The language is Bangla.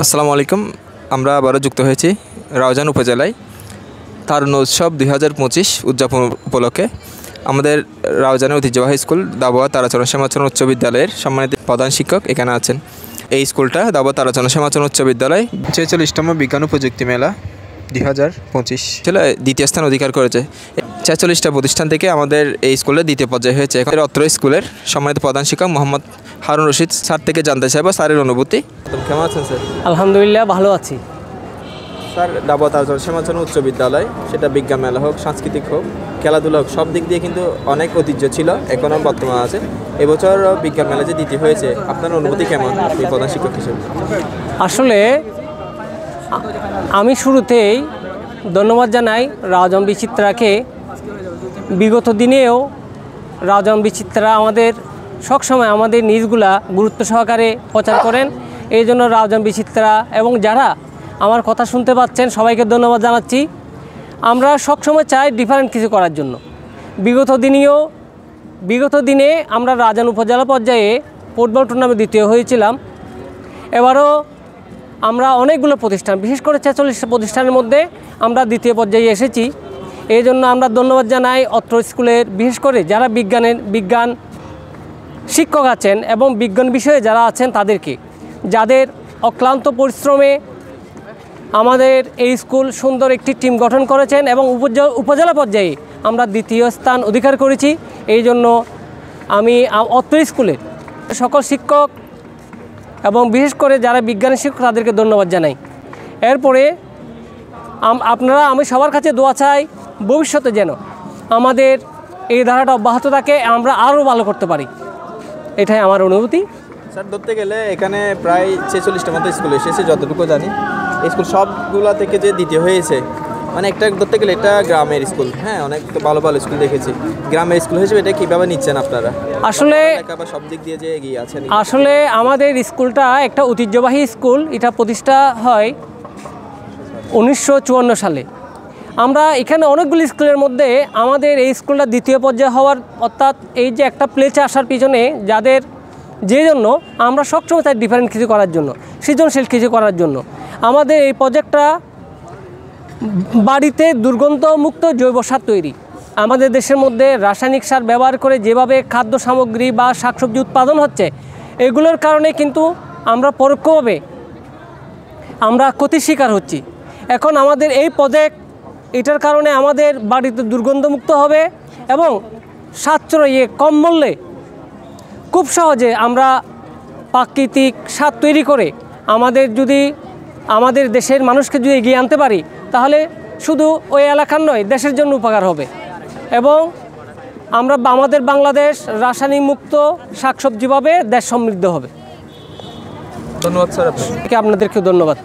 আসসালামু আলাইকুম। আমরা আবারও যুক্ত হয়েছি রাউজান উপজেলায় তারুণ্য উৎসব 2025 উদযাপন উপলক্ষে। আমাদের রাউজানের ঐতিহ্যবাহী স্কুল দাবোয়া তারাচরণ শ্যামাচরণ উচ্চ বিদ্যালয়ের সম্মানিত প্রধান শিক্ষক এখানে আছেন। এই স্কুলটা দাবোয়া তারাচরণ শ্যামাচরণ উচ্চ বিদ্যালয় 46তম বিজ্ঞান ও প্রযুক্তি মেলা 2025 ছেলে দ্বিতীয় স্থান অধিকার করেছে। 46টা প্রতিষ্ঠান থেকে আমাদের এই স্কুলের দ্বিতীয় পর্যায়ে হয়েছে। এখন অত্র স্কুলের সম্মানিত প্রধান শিক্ষক মোহাম্মদ হারুন রশিদ স্যার থেকে জানতে চাইব স্যারের অনুভূতি। কেমন আছেন স্যার? আলহামদুলিল্লাহ, ভালো আছি স্যার। দাবোয়া তারাচরণ শ্যামাচরণ উচ্চ বিদ্যালয়, সেটা বিজ্ঞান মেলা হোক, সাংস্কৃতিক হোক, খেলাধুলা হোক, সব দিক দিয়ে কিন্তু অনেক ঐতিহ্য ছিল, এখনও বর্তমান আছে। এবছর বিজ্ঞান মেলা যে দ্বিতীয় হয়েছে, আপনার অনুভূতি কেমন আপনি প্রধান শিক্ষক হিসেবে? আসলে আমি শুরুতেই ধন্যবাদ জানাই রাউজান বিচিত্রাকে। বিগত দিনেও রাউজান বিচিত্রা আমাদের সবসময় আমাদের নিউজগুলা গুরুত্ব সহকারে প্রচার করেন। এই জন্য রাউজান বিচিত্রা এবং যারা আমার কথা শুনতে পাচ্ছেন সবাইকে ধন্যবাদ জানাচ্ছি। আমরা সবসময় চাই ডিফারেন্ট কিছু করার জন্য। বিগত দিনে আমরা রাউজান উপজেলা পর্যায়ে ফুটবল টুর্নামেন্ট দ্বিতীয় হয়েছিলাম। এবারও আমরা অনেকগুলো প্রতিষ্ঠান, বিশেষ করে 46টা প্রতিষ্ঠানের মধ্যে আমরা দ্বিতীয় পর্যায়ে এসেছি। এই জন্য আমরা ধন্যবাদ জানাই অত্র স্কুলের, বিশেষ করে যারা বিজ্ঞান শিক্ষক আছেন এবং বিজ্ঞান বিষয়ে যারা আছেন তাদেরকে, যাদের অক্লান্ত পরিশ্রমে আমাদের এই স্কুল সুন্দর একটি টিম গঠন করেছেন এবং উপজেলা পর্যায়ে আমরা দ্বিতীয় স্থান অধিকার করেছি। এই জন্য আমি অত্র স্কুলের সকল শিক্ষক এবং বিশেষ করে যারা বিজ্ঞানী শিক্ষক তাদেরকে ধন্যবাদ জানাই। এরপরে আমি সবার কাছে দোয়া চাই ভবিষ্যতে যেন আমাদের এই ধারাটা অব্যাহত থাকে, আমরা আরও ভালো করতে পারি, এটাই আমার অনুভূতি। স্যার, ধরতে গেলে এখানে প্রায় 46টার মতো স্কুল এসেছে যতটুকু জানি। স্কুল সবগুলা থেকে যে দ্বিতীয় হয়েছে, মানে একটা ধরতে গেলে এটা গ্রামের স্কুল। হ্যাঁ, অনেক তো ভালো ভালো স্কুল দেখেছি। গ্রামের স্কুল হিসেবে এটা কীভাবে নিচ্ছেন আপনারা? আসলে সব দিক দিয়ে যে এগিয়ে আছেন। আসলে আমাদের স্কুলটা একটা ঐতিহ্যবাহী স্কুল। এটা প্রতিষ্ঠা হয় 1954 সালে। আমরা এখানে অনেকগুলি স্কুলের মধ্যে আমাদের এই স্কুলটা দ্বিতীয় পর্যায়ে হওয়ার, অর্থাৎ এই যে একটা প্লেসে আসার পিছনে যে জন্য আমরা সবসময় চাই ডিফারেন্ট কিছু করার জন্য, সৃজনশীল কিছু করার জন্য। আমাদের এই প্রজেক্টটা বাড়িতে দুর্গন্ধমুক্ত জৈব সার তৈরি। আমাদের দেশের মধ্যে রাসায়নিক সার ব্যবহার করে যেভাবে খাদ্য সামগ্রী বা শাকসবজি উৎপাদন হচ্ছে, এগুলোর কারণে কিন্তু আমরা পরোক্ষভাবে ক্ষতির শিকার হচ্ছি। এখন আমাদের এই প্রজেক্ট, এটার কারণে আমাদের বাড়িতে দুর্গন্ধমুক্ত হবে এবং সাশ্রয়ী কম মূল্যে খুব সহজে আমরা প্রাকৃতিক সার তৈরি করে আমাদের দেশের মানুষকে যদি এগিয়ে আনতে পারি, তাহলে শুধু ওই এলাকার নয়, দেশের জন্য উপকার হবে এবং আমাদের বাংলাদেশ রাসায়নিক মুক্ত শাকসবজি পাবে, দেশ সমৃদ্ধ হবে। ধন্যবাদ স্যার, আপনাদেরকে ধন্যবাদ।